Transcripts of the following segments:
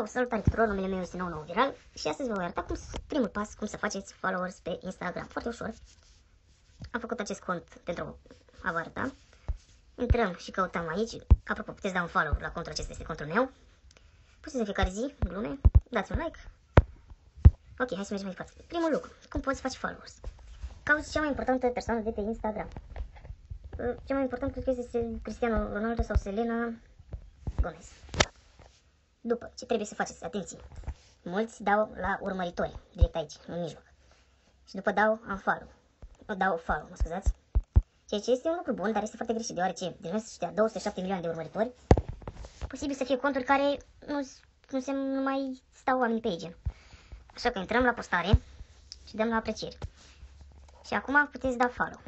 Salutare tuturor, numele meu este nou viral și astăzi vă voi arăta primul pas, cum să faceți followers pe Instagram. Foarte ușor. Am făcut acest cont pentru a vă arăta. Intrăm și căutăm aici. Apropo, puteți da un follow la contul acesta, este contul meu. Puteți în fiecare zi, glume, dați un like. Ok, hai să mergem mai departe. Primul lucru, cum poți face followers? Cauți cea mai importantă persoană de pe Instagram. Cea mai importantă cred că este Cristiano Ronaldo sau Selena Gomez. După, ce trebuie să faceți? Atenție! Mulți dau la urmăritori, direct aici, în mijloc. Și după dau unfollow. Dau follow, mă scuzați. Ceea ce este un lucru bun, dar este foarte greșit, deoarece din ăștia 207 milioane de urmăritori, posibil să fie conturi care nu mai stau oamenii pe ei. Așa că intrăm la postare și dăm la aprecieri. Și acum puteți da follow.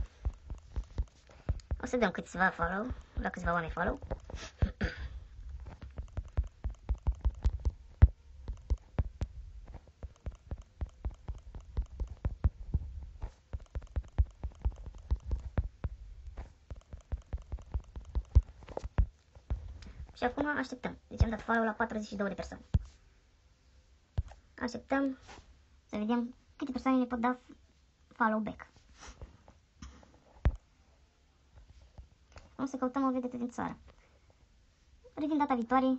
O să dăm câțiva follow, la câțiva oameni follow. Și acum așteptăm. Deci am dat follow la 42 de persoane. Așteptăm să vedem câte persoane ne pot da follow back. O să căutăm o vedetă din țară. Revin data viitoare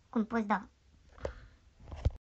cum poți da